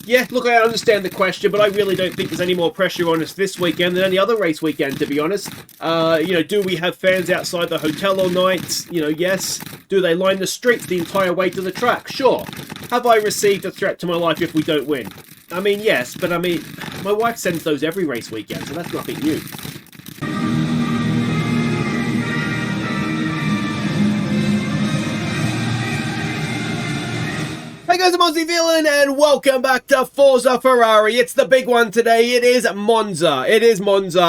Yeah, look, I understand the question, but I really don't think there's any more pressure on us this weekend than any other race weekend, to be honest. Do we have fans outside the hotel all night? Yes. Do they line the streets the entire way to the track? Sure. Have I received a threat to my life if we don't win? I mean, yes, but I mean, my wife sends those every race weekend, so that's nothing new. Hey guys, I'm Aussie Villain, and welcome back to Forza Ferrari. It's the big one today. It is Monza.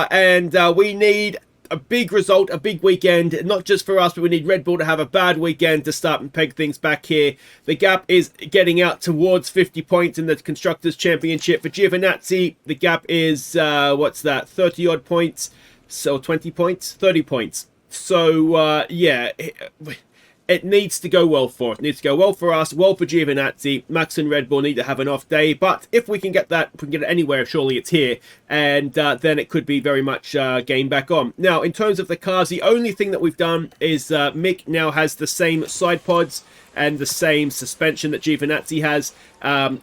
And we need a big result, a big weekend, not just for us, but we need Red Bull to have a bad weekend to start and peg things back here. The gap is getting out towards 50 points in the Constructors' Championship. For Giovinazzi, the gap is, 30-odd points? So 20 points? 30 points. So, it needs to go well for us. It needs to go well for us, well for Giovinazzi. Max and Red Bull need to have an off day. But if we can get that, if we can get it anywhere, surely it's here. And then it could be very much game back on. Now, in terms of the cars, the only thing that we've done is Mick now has the same side pods and the same suspension that Giovinazzi has.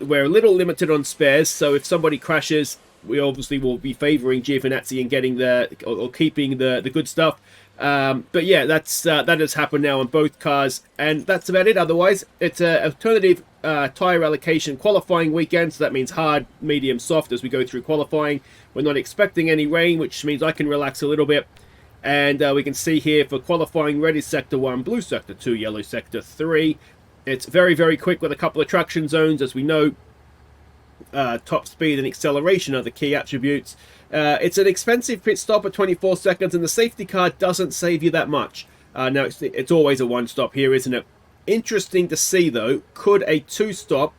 We're a little limited on spares, so if somebody crashes, we obviously will be favouring Giovinazzi and getting or keeping the good stuff. But yeah, that has happened now on both cars, and that's about it. Otherwise, it's an alternative tyre allocation qualifying weekend, so that means hard, medium, soft as we go through qualifying. We're not expecting any rain, which means I can relax a little bit. And we can see here for qualifying, red is sector 1, blue sector 2, yellow sector 3. It's very, very quick with a couple of traction zones, as we know. Top speed and acceleration are the key attributes. It's an expensive pit stop at 24 seconds, and the safety car doesn't save you that much. Now, it's always a one-stop here, isn't it? Interesting to see, though, could a two-stop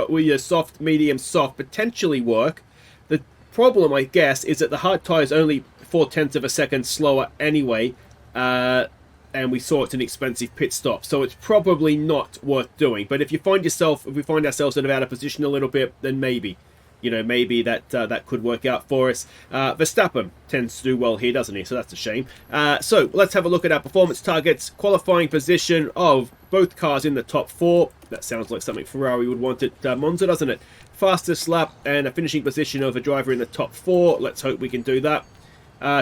with your soft, medium, soft potentially work? The problem, I guess, is that the hard tyre is only 0.4 of a second slower anyway, and we saw it's an expensive pit stop, so it's probably not worth doing. But if we find ourselves sort of out of position a little bit, then maybe that could work out for us. Verstappen tends to do well here, doesn't he? So that's a shame. So let's have a look at our performance targets. Qualifying position of both cars in the top 4. That sounds like something Ferrari would want at Monza, doesn't it? Fastest lap and a finishing position of a driver in the top 4. Let's hope we can do that.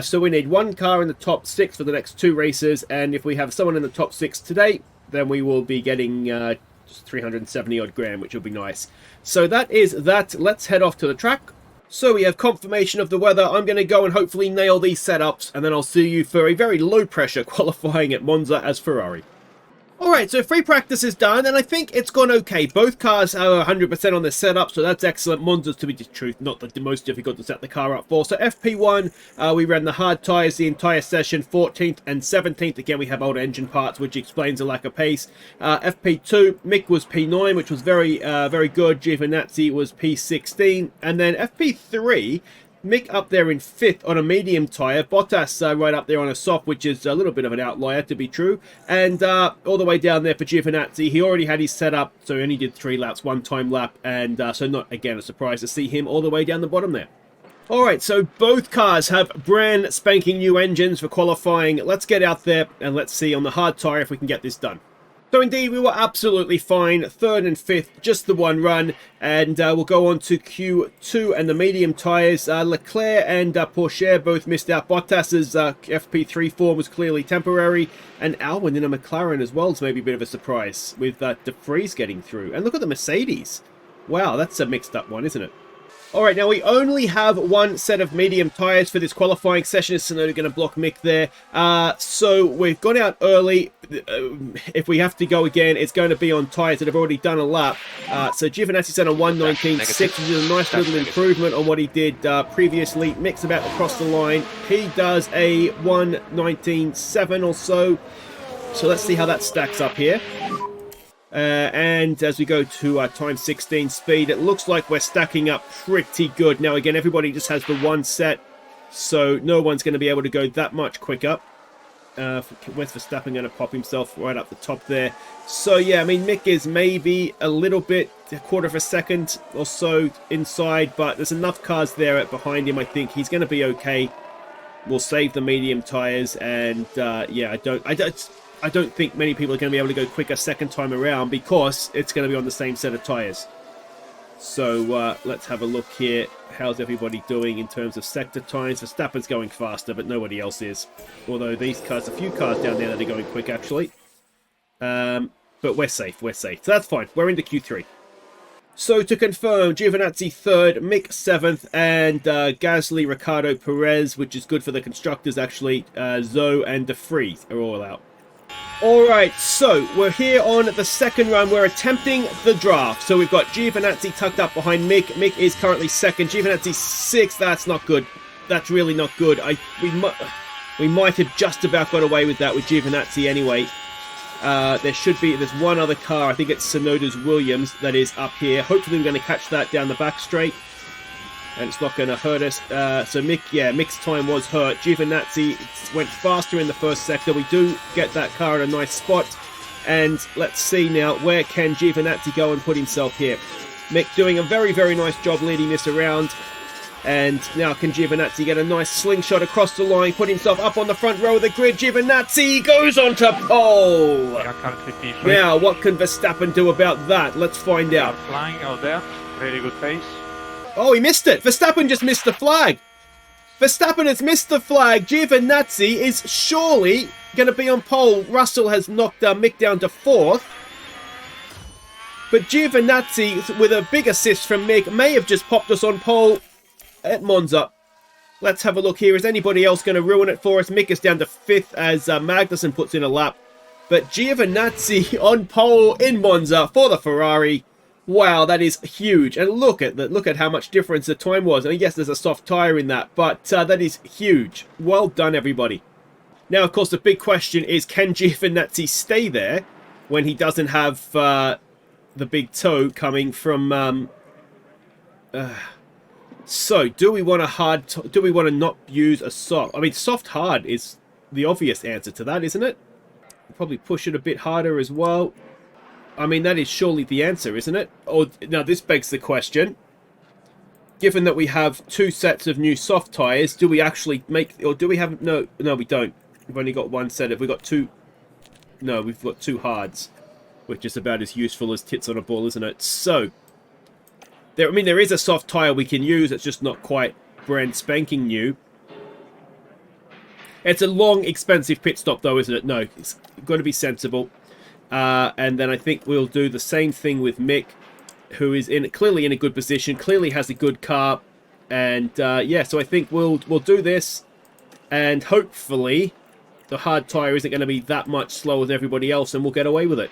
So we need one car in the top 6 for the next 2 races, and if we have someone in the top 6 today, then we will be getting just 370 odd grand, which will be nice. So that is that. Let's head off to the track. So we have confirmation of the weather. I'm going to go and hopefully nail these setups, and then I'll see you for a very low pressure qualifying at Monza as Ferrari. Alright, so free practice is done, and I think it's gone okay. Both cars are 100% on their setup, so that's excellent. Monza's, to be the truth, not the most difficult to set the car up for. So FP1, we ran the hard tyres the entire session, 14th and 17th. Again, we have old engine parts, which explains the lack of pace. FP2, Mick was P9, which was very good. Giovinazzi was P16. And then FP3... Mick up there in 5th on a medium tyre. Bottas right up there on a soft, which is a little bit of an outlier, to be true. And all the way down there for Giovinazzi, he already had his setup, so he only did 3 laps, one time lap, and so not, again, a surprise to see him all the way down the bottom there. Alright, so both cars have brand spanking new engines for qualifying. Let's get out there and let's see on the hard tyre if we can get this done. So indeed, we were absolutely fine. 3rd and 5th, just the one run. And we'll go on to Q2 and the medium tyres. Leclerc and Porsche both missed out. Bottas's FP3 form was clearly temporary. And Albon in a McLaren as well is maybe a bit of a surprise with De Vries getting through. And look at the Mercedes. Wow, that's a mixed up one, isn't it? Alright, now we only have one set of medium tyres for this qualifying session. It's going to block Mick there. So we've gone out early. If we have to go again, it's going to be on tyres that have already done a lap. So Giovanazzi's on a 1:19.6, which is a nice little improvement on what he did previously. Mick's about to cross the line. He does a 1:19.7 or so. So let's see how that stacks up here. And as we go to time 16 speed, it looks like we're stacking up pretty good. Now again, everybody just has the one set, so no one's going to be able to go that much quicker. Where's Verstappen going to pop himself right up the top there? So yeah, I mean, Mick is maybe a little bit, a quarter of a second or so inside, but there's enough cars there behind him. I think he's going to be okay. We'll save the medium tyres, and yeah, I don't think many people are going to be able to go quicker second time around because it's going to be on the same set of tyres. So let's have a look here. How's everybody doing in terms of sector times? Verstappen's going faster, but nobody else is. Although these cars, a few cars down there that are going quick, actually. But we're safe, we're safe. So that's fine. We're into Q3. So to confirm, Giovinazzi 3rd, Mick 7th, and Gasly, Ricciardo, Perez, which is good for the constructors, actually. Zoe and De Vries are all out. Alright, so we're here on the second run. We're attempting the draft. So we've got Giovinazzi tucked up behind Mick. Mick is currently 2nd. Giovinazzi 6th. That's not good. That's really not good. We might have just about got away with that with Giovinazzi anyway. There's one other car. I think it's Sonoda's Williams that is up here. Hopefully we're going to catch that down the back straight. And it's not going to hurt us. So Mick's time was hurt. Giovinazzi went faster in the first sector. We do get that car in a nice spot. And let's see now, where can Giovinazzi go and put himself here? Mick doing a very, very nice job leading this around. And now can Giovinazzi get a nice slingshot across the line, put himself up on the front row of the grid. Giovinazzi goes on to pole. Now, what can Verstappen do about that? Let's find out. Flying out there, very good pace. Oh, he missed it. Verstappen just missed the flag. Verstappen has missed the flag. Giovinazzi is surely going to be on pole. Russell has knocked Mick down to 4th. But Giovinazzi, with a big assist from Mick, may have just popped us on pole at Monza. Let's have a look here. Is anybody else going to ruin it for us? Mick is down to 5th as Magnussen puts in a lap. But Giovinazzi on pole in Monza for the Ferrari. Wow, that is huge. And look at how much difference the time was. And yes, there's a soft tyre in that, but that is huge. Well done, everybody. Now, of course, the big question is, can Giovinazzi stay there when he doesn't have the big toe coming from... So, do we want to not use a soft? I mean, soft hard is the obvious answer to that, isn't it? Probably push it a bit harder as well. I mean, that is surely the answer, isn't it? Or now this begs the question. Given that we have 2 sets of new soft tyres, do we actually make... Or do we have... No, we don't. We've only got 1 set of... We've got 2... No, we've got 2 hards. Which is about as useful as tits on a ball, isn't it? So... there is a soft tyre we can use. It's just not quite brand spanking new. It's a long, expensive pit stop, though, isn't it? No, it's got to be sensible. And then I think we'll do the same thing with Mick, who is clearly in a good position, clearly has a good car. And yeah, so I think we'll do this. And hopefully the hard tyre isn't going to be that much slower than everybody else, and we'll get away with it.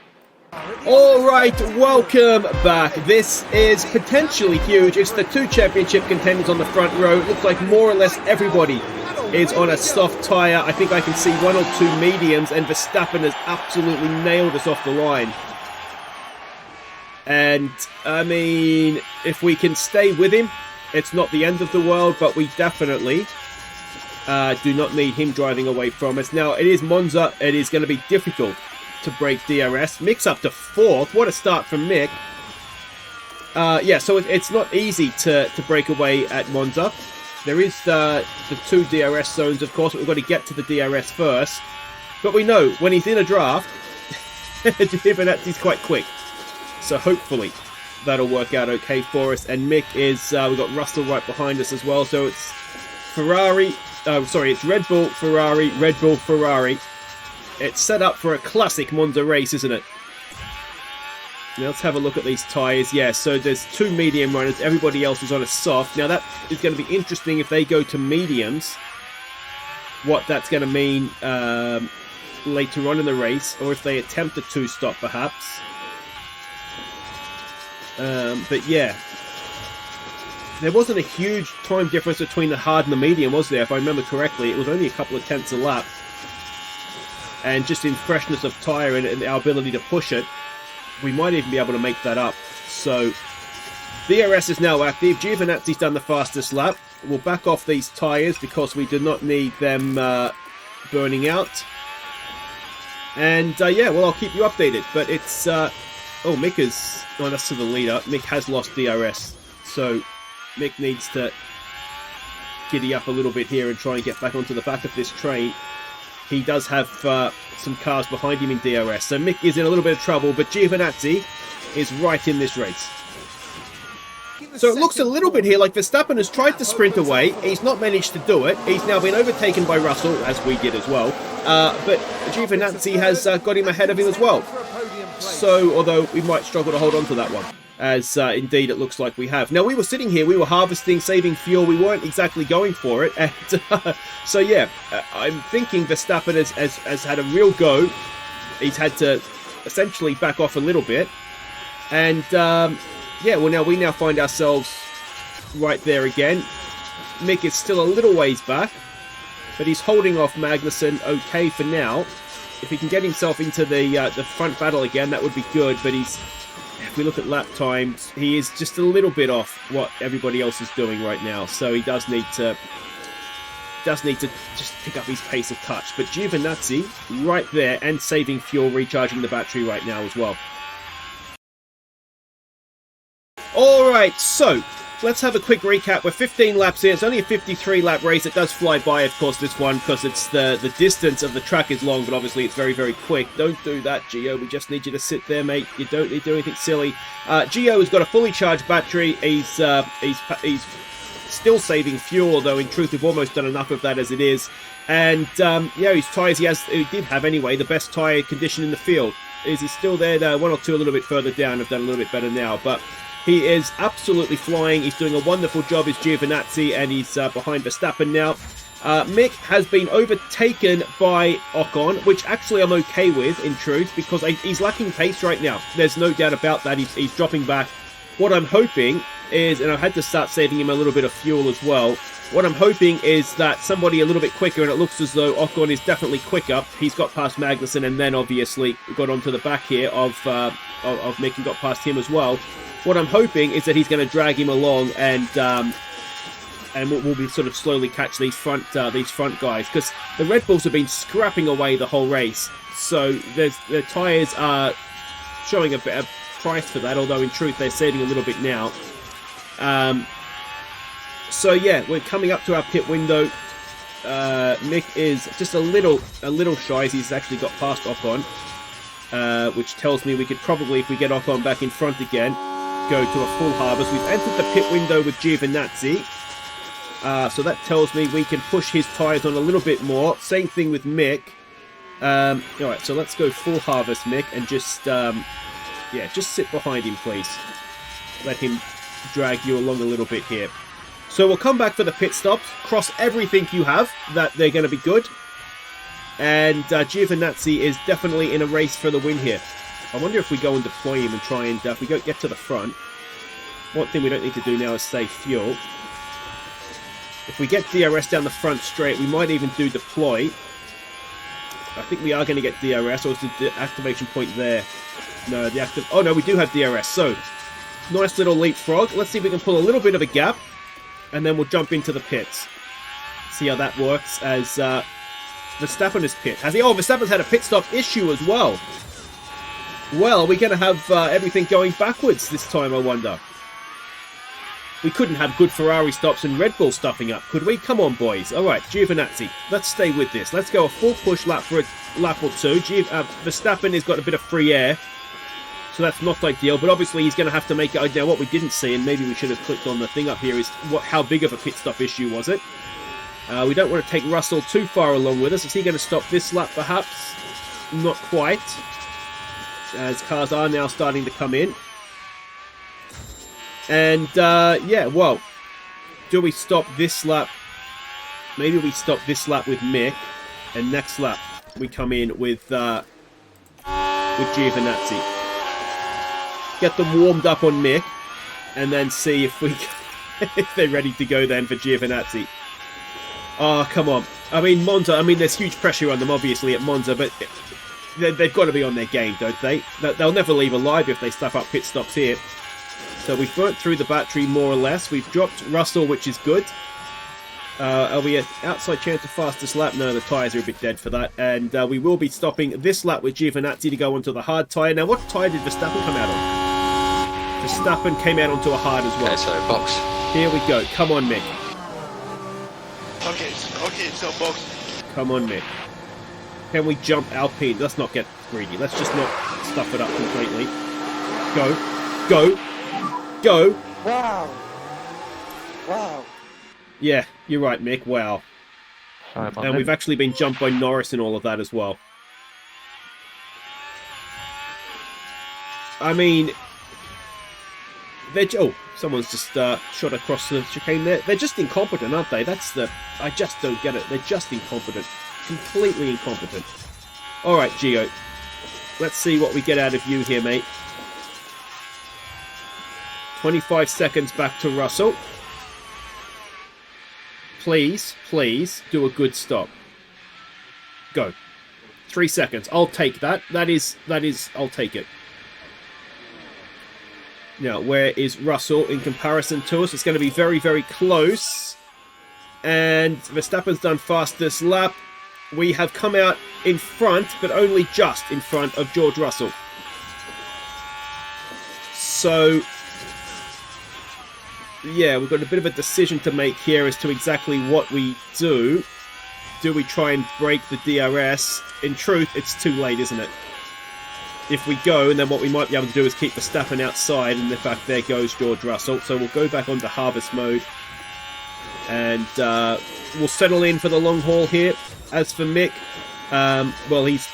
Alright, welcome back. This is potentially huge. It's the 2 championship contenders on the front row. It looks like more or less everybody is on a soft tyre. I think I can see 1 or 2 mediums, and Verstappen has absolutely nailed us off the line. And, I mean, if we can stay with him, it's not the end of the world, but we definitely do not need him driving away from us. Now, it is Monza. It is going to be difficult to break DRS. Mick's up to 4th. What a start from Mick. Yeah, so it's not easy to break away at Monza. There is the 2 DRS zones, of course, but we've got to get to the DRS first. But we know, when he's in a draft, Giovinazzi's quite quick. So hopefully that'll work out okay for us. And Mick is, we've got Russell right behind us as well. So it's Ferrari, it's Red Bull, Ferrari, Red Bull, Ferrari. It's set up for a classic Monza race, isn't it? Now let's have a look at these tyres. Yeah, so there's 2 medium runners. Everybody else is on a soft. Now that is going to be interesting if they go to mediums. What that's going to mean later on in the race. Or if they attempt a 2-stop perhaps. But yeah. There wasn't a huge time difference between the hard and the medium, was there? If I remember correctly, it was only a couple of tenths a lap. And just in freshness of tyre and our ability to push it, we might even be able to make that up. So, DRS is now active. Giovinazzi's done the fastest lap. We'll back off these tyres because we do not need them burning out. And, yeah, well, I'll keep you updated. But it's... oh, Mick is on us to the leader. Mick has lost DRS. So, Mick needs to giddy up a little bit here and try and get back onto the back of this train. He does have some cars behind him in DRS. So Mick is in a little bit of trouble, but Giovinazzi is right in this race. So it looks a little bit here like Verstappen has tried to sprint away. He's not managed to do it. He's now been overtaken by Russell, as we did as well. But Giovinazzi has got him ahead of him as well. So, although we might struggle to hold on to that one, as indeed it looks like we have. Now, we were sitting here, we were harvesting, saving fuel. We weren't exactly going for it. And so, yeah, I'm thinking Verstappen has had a real go. He's had to essentially back off a little bit. And, yeah, well, we now find ourselves right there again. Mick is still a little ways back, but he's holding off Magnussen okay for now. If he can get himself into the front battle again, that would be good. But if we look at lap times, he is just a little bit off what everybody else is doing right now. So he does need to just pick up his pace a touch. But Giovinazzi right there and saving fuel, recharging the battery right now as well. All right, so let's have a quick recap. We're 15 laps in. It's only a 53-lap race. It does fly by, of course, this one, because it's the distance of the track is long, but obviously it's very, very quick. Don't do that, Gio. We just need you to sit there, mate. You don't need to do anything silly. Gio has got a fully charged battery. He's still saving fuel, although in truth we've almost done enough of that as it is. And yeah, his tyres he did have anyway the best tyre condition in the field. Is he still there? No, one or two a little bit further down have done a little bit better now, but he is absolutely flying. He's doing a wonderful job as Giovinazzi, and he's behind Verstappen now. Mick has been overtaken by Ocon, which actually I'm okay with, in truth, because he's lacking pace right now. There's no doubt about that. He's dropping back. What I'm hoping is, and I've had to start saving him a little bit of fuel as well, what I'm hoping is that somebody a little bit quicker, and it looks as though Ocon is definitely quicker. He's got past Magnussen, and then obviously got onto the back here of Mick and got past him as well. What I'm hoping is that he's going to drag him along, and we'll be sort of slowly catch these front guys, because the Red Bulls have been scrapping away the whole race. So the tyres are showing a better price for that, although in truth they're saving a little bit now. So yeah, we're coming up to our pit window. Mick is just a little shy, as he's actually got past Ocon, which tells me we could probably, if we get Ocon back in front again, go to a full harvest. We've entered the pit window with Giovinazzi, so that tells me we can push his tyres on a little bit more. Same thing with Mick. Alright, so let's go full harvest, Mick, and just just sit behind him, please. Let him drag you along a little bit here. So we'll come back for the pit stops, cross everything you have, that they're going to be good. And Giovinazzi is definitely in a race for the win here. I wonder if we go and deploy him and try and, if we go get to the front. One thing we don't need to do now is save fuel. If we get DRS down the front straight, we might even do deploy. I think we are going to get DRS, or is the activation point there? No, oh no, we do have DRS, so nice little leapfrog. Let's see if we can pull a little bit of a gap, and then we'll jump into the pits. See how that works as Verstappen is pit. Has he? Oh, Verstappen's had a pit stop issue as well. Well, are we going to have everything going backwards this time, I wonder? We couldn't have good Ferrari stops and Red Bull stuffing up, could we? Come on, boys. All right, Giovinazzi, let's stay with this. Let's go a full push lap for a lap or two. Verstappen has got a bit of free air, so that's not ideal, but obviously he's going to have to make it. Now, what we didn't see, and maybe we should have clicked on the thing up here, is how big of a pit stop issue was it? We don't want to take Russell too far along with us. Is he going to stop this lap, perhaps? Not quite, as cars are now starting to come in. And, yeah, well, do we stop this lap? Maybe we stop this lap with Mick, and next lap we come in with Giovinazzi. Get them warmed up on Mick, and then see if if they're ready to go then for Giovinazzi. Oh, come on. I mean, Monza, there's huge pressure on them, obviously, at Monza, but they've got to be on their game, don't they? They'll never leave alive if they stuff up pit stops here. So we've burnt through the battery more or less. We've dropped Russell, which is good. Are we at outside chance of fastest lap? No, the tyres are a bit dead for that. And we will be stopping this lap with Giovinazzi to go onto the hard tyre. Now, what tyre did Verstappen come out on? Verstappen came out onto a hard as well. Okay, so box. Here we go. Come on, Mick. Okay, so box. Come on, Mick. Can we jump Alpine? Let's not get greedy. Let's just not stuff it up completely. Go. Go. Go. Wow. Wow. Yeah, you're right, Mick. Wow. Sorry about And that. we've actually been jumped by Norris and all of that as well. I mean, oh, someone's just shot across the chicane there. They're just incompetent, aren't they? That's the... I just don't get it. They're just incompetent. Completely incompetent. Alright, Gio. Let's see what we get out of you here, mate. 25 seconds back to Russell. Please, please, do a good stop. Go. 3 seconds. I'll take that. That is, I'll take it. Now, where is Russell in comparison to us? It's going to be very, very close. And Verstappen's done fastest lap. We have come out in front, but only just in front of George Russell. So, yeah, we've got a bit of a decision to make here as to exactly what we do. Do we try and break the DRS? In truth, it's too late, isn't it? If we go, and then what we might be able to do is keep Verstappen outside, and in fact, there goes George Russell. So we'll go back onto harvest mode, and we'll settle in for the long haul here. As for Mick, well, he's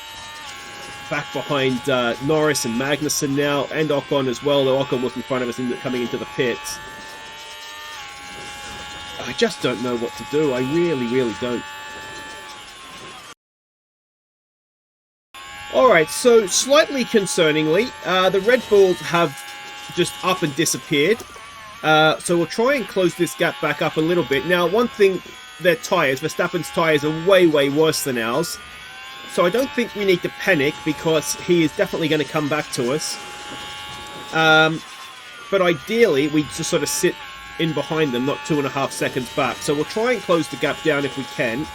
back behind Norris and Magnussen now, and Ocon as well, though Ocon was in front of us coming into the pits. I just don't know what to do. I really, really don't. Alright, so slightly concerningly, the Red Bulls have just up and disappeared. So we'll try and close this gap back up a little bit. Now, one thing, their tyres, Verstappen's tyres are way, way worse than ours. So I don't think we need to panic because he is definitely going to come back to us. But ideally, we just sort of sit in behind them, not 2.5 seconds back. So we'll try and close the gap down if we can.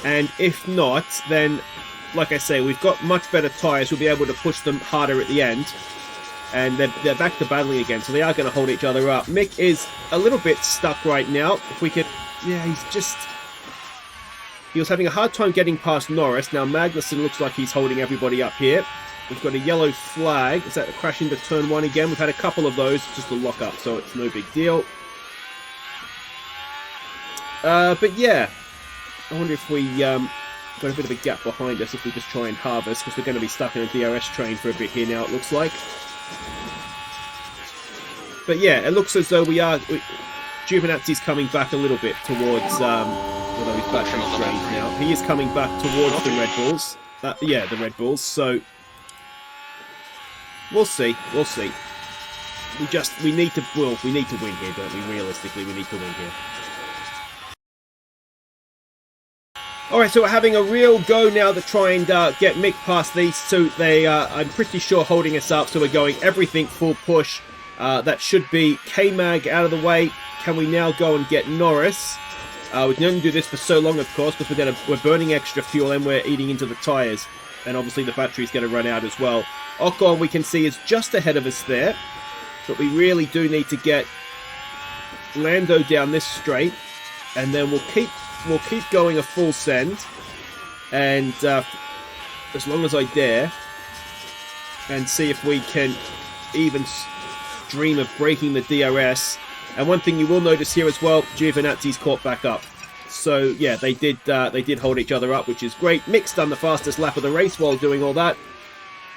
And if not, then... like I say, we've got much better tyres. We'll be able to push them harder at the end. And they're back to battling again, so they are going to hold each other up. Mick is a little bit stuck right now. If we could... yeah, he's just... he was having a hard time getting past Norris. Now Magnussen looks like he's holding everybody up here. We've got a yellow flag. Is that a crash into turn 1 again? We've had a couple of those just to lock up, so it's no big deal. But yeah, I wonder if we... got a bit of a gap behind us if we just try and harvest, because we're going to be stuck in a DRS train for a bit here now, it looks like. But yeah, it looks as though we are... Giovinazzi's coming back a little bit towards... although he's back on the trains now. He is coming back towards the Red Bulls. Yeah, the Red Bulls, so... we'll see, we'll see. We need to... well, we need to win here, don't we? Realistically, we need to win here. Alright, so we're having a real go now to try and get Mick past these two. They are, I'm pretty sure, holding us up, so we're going everything full push. That should be K-Mag out of the way. Can we now go and get Norris? We can only do this for so long, of course, because we're burning extra fuel and we're eating into the tyres. And obviously the battery's going to run out as well. Ocon, we can see, is just ahead of us there. But we really do need to get Lando down this straight. And then we'll keep going a full send, and as long as I dare, and see if we can even dream of breaking the DRS. And one thing you will notice here as well, Giovinazzi's caught back up. So yeah, they did hold each other up, which is great. Mick's done the fastest lap of the race while doing all that.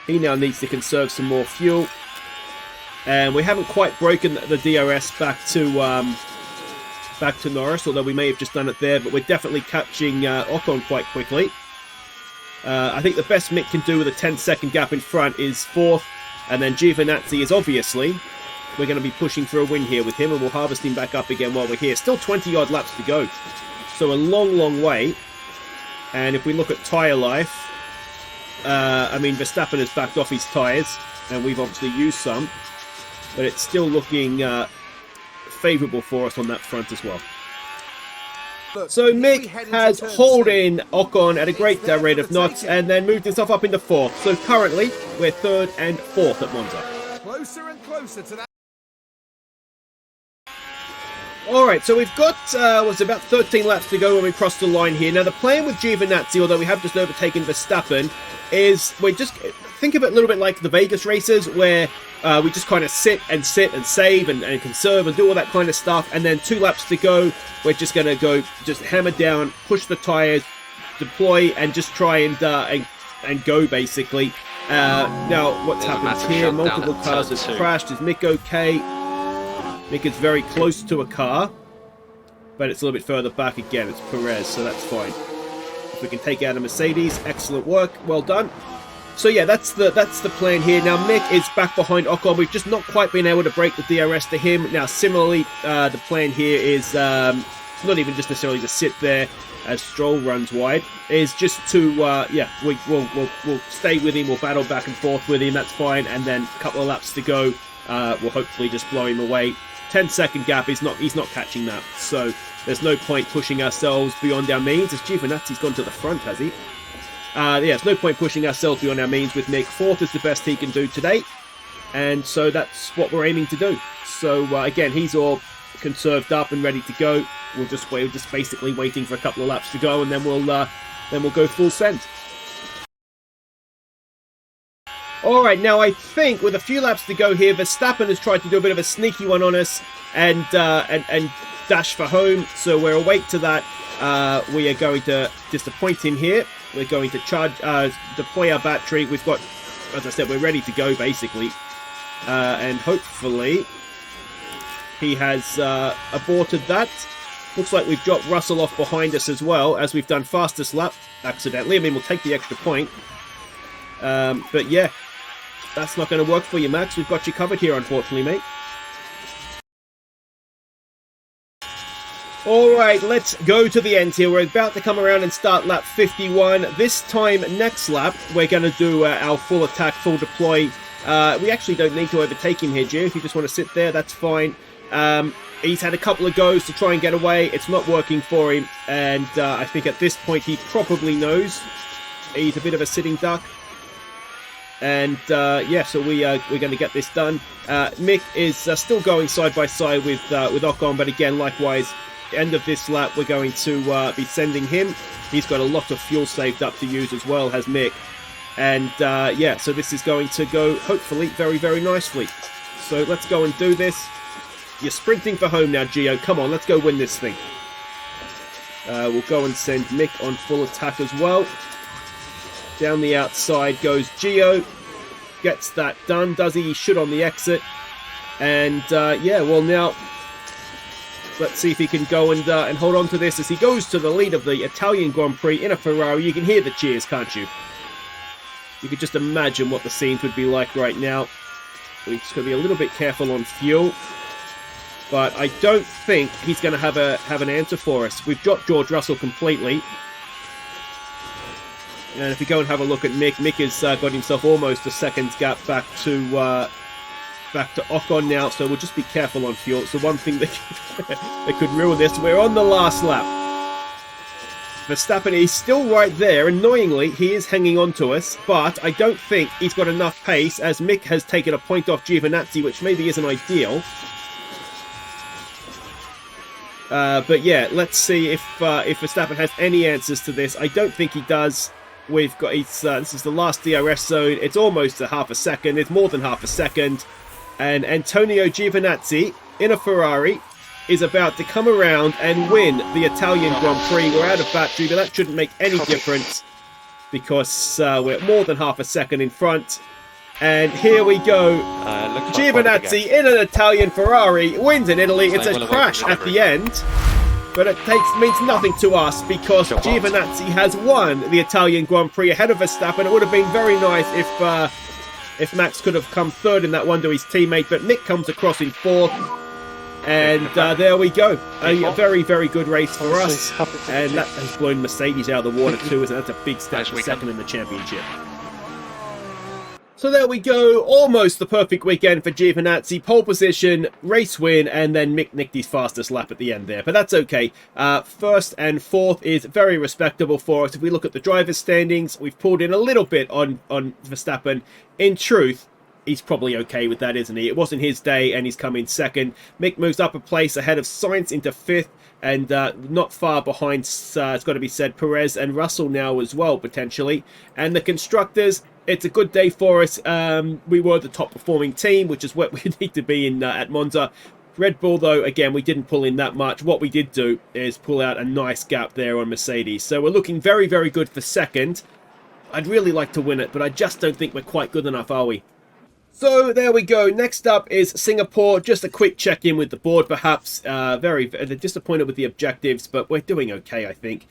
He now needs to conserve some more fuel, and we haven't quite broken the DRS back to Norris, although we may have just done it there, but we're definitely catching Ocon quite quickly. I think the best Mick can do with a 10-second gap in front is 4th, and then Giovinazzi is obviously... we're going to be pushing for a win here with him, and we'll harvest him back up again while we're here. Still 20-odd laps to go, so a long, long way. And if we look at tyre life, I mean, Verstappen has backed off his tyres, and we've obviously used some, but it's still looking... favourable for us on that front as well. So Mick has hauled in Ocon at a great rate of knots and then moved himself up into 4th. So currently we're 3rd and 4th at Monza. Closer and closer to that. Alright, so we've got was about 13 laps to go when we cross the line here. Now the plan with Giovinazzi, although we have just overtaken Verstappen, is we're just think of it a little bit like the Vegas races, where we just kind of sit and save and conserve and do all that kind of stuff, and then 2 laps to go, we're just going to go, just hammer down, push the tires, deploy, and just try and go, basically. Now, what's happened here? Multiple cars have crashed. Is Mick okay? Mick is very close to a car, but it's a little bit further back again. It's Perez, so that's fine. If we can take out a Mercedes, excellent work, well done. So yeah, that's the plan here. Now Mick is back behind Ocon. We've just not quite been able to break the DRS to him. Now similarly, the plan here is not even just necessarily to sit there as Stroll runs wide, is just to we'll stay with him, we'll battle back and forth with him, that's fine, and then a couple of laps to go, we'll hopefully just blow him away. 10-second gap, he's not catching that, so there's no point pushing ourselves beyond our means. As Giovinazzi's gone to the front, has he? Yeah, there's no point pushing ourselves beyond our means with Mick. 4th is the best he can do today, and so that's what we're aiming to do. So again, he's all conserved up and ready to go. We're just basically waiting for a couple of laps to go, and then we'll go full send. All right, now I think with a few laps to go here, Verstappen has tried to do a bit of a sneaky one on us and dash for home. So we're awake to that. We are going to disappoint him here. We're going to deploy our battery. We've got, as I said, we're ready to go basically, and hopefully he has aborted that. Looks like we've dropped Russell off behind us as well, as we've done fastest lap accidentally. I mean, we'll take the extra point. But yeah, that's not going to work for you, Max. We've got you covered here, unfortunately, mate. Alright, let's go to the end here. We're about to come around and start lap 51. This time, next lap, we're going to do our full attack, full deploy. We actually don't need to overtake him here, Gio. If you just want to sit there, that's fine. He's had a couple of goes to try and get away. It's not working for him. And I think at this point, he probably knows he's a bit of a sitting duck. And yeah, so we're going to get this done. Mick is still going side by side with Ocon, but again, likewise, end of this lap, we're going to be sending him. He's got a lot of fuel saved up to use as well, has Mick. And yeah, so this is going to go, hopefully, very, very nicely. So let's go and do this. You're sprinting for home now, Gio. Come on, let's go win this thing. We'll go and send Mick on full attack as well. Down the outside goes Gio. Gets that done, does he? He should on the exit. And yeah, well now, let's see if he can go and hold on to this as he goes to the lead of the Italian Grand Prix in a Ferrari. You can hear the cheers, can't you? You could just imagine what the scenes would be like right now. We're just going to be a little bit careful on fuel. But I don't think he's going to have an answer for us. We've dropped George Russell completely. And if we go and have a look at Mick, Mick has got himself almost a second's gap back to Ocon now. So we'll just be careful on fuel. It's the one thing that could ruin this. We're on the last lap. Verstappen is still right there. Annoyingly, he is hanging on to us. But I don't think he's got enough pace, as Mick has taken a point off Giovinazzi, which maybe isn't ideal. But yeah, let's see if Verstappen has any answers to this. I don't think he does. We've got this is the last DRS zone. It's almost a half a second. It's more than half a second. And Antonio Giovinazzi in a Ferrari is about to come around and win the Italian Grand Prix. We're out of battery, but that shouldn't make any difference because we're more than half a second in front. And here we go. Giovinazzi in an Italian Ferrari wins in Italy. It's a crash at the end, but it means nothing to us because Giovinazzi has won the Italian Grand Prix ahead of Verstappen. It would have been very nice if Max could have come third in that one to his teammate, but Mick comes across in fourth. And there we go. A very, very good race for us. And that has blown Mercedes out of the water too, and that's a big step for second in the championship. So there we go, almost the perfect weekend for Giovinazzi. Pole position, race win, and then Mick nicked his fastest lap at the end there. But that's okay. First and fourth is very respectable for us. If we look at the driver's standings, we've pulled in a little bit on Verstappen. In truth, he's probably okay with that, isn't he? It wasn't his day, and he's come in second. Mick moves up a place ahead of Sainz into fifth, and not far behind, it's got to be said, Perez and Russell now as well, potentially. And the constructors, it's a good day for us. We were the top performing team, which is what we need to be in at Monza. Red Bull, though, again, we didn't pull in that much. What we did do is pull out a nice gap there on Mercedes. So we're looking very, very good for second. I'd really like to win it, but I just don't think we're quite good enough, are we? So there we go. Next up is Singapore. Just a quick check-in with the board, perhaps. Very disappointed with the objectives, but we're doing okay, I think.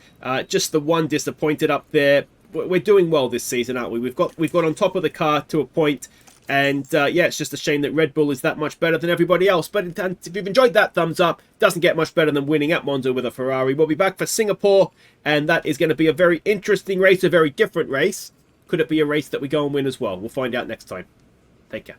Just the one disappointed up there. We're doing well this season, aren't we? We've got on top of the car to a point. And yeah, it's just a shame that Red Bull is that much better than everybody else. But if you've enjoyed that, thumbs up. Doesn't get much better than winning at Monza with a Ferrari. We'll be back for Singapore, and that is going to be a very interesting race, a very different race. Could it be a race that we go and win as well? We'll find out next time. Take care.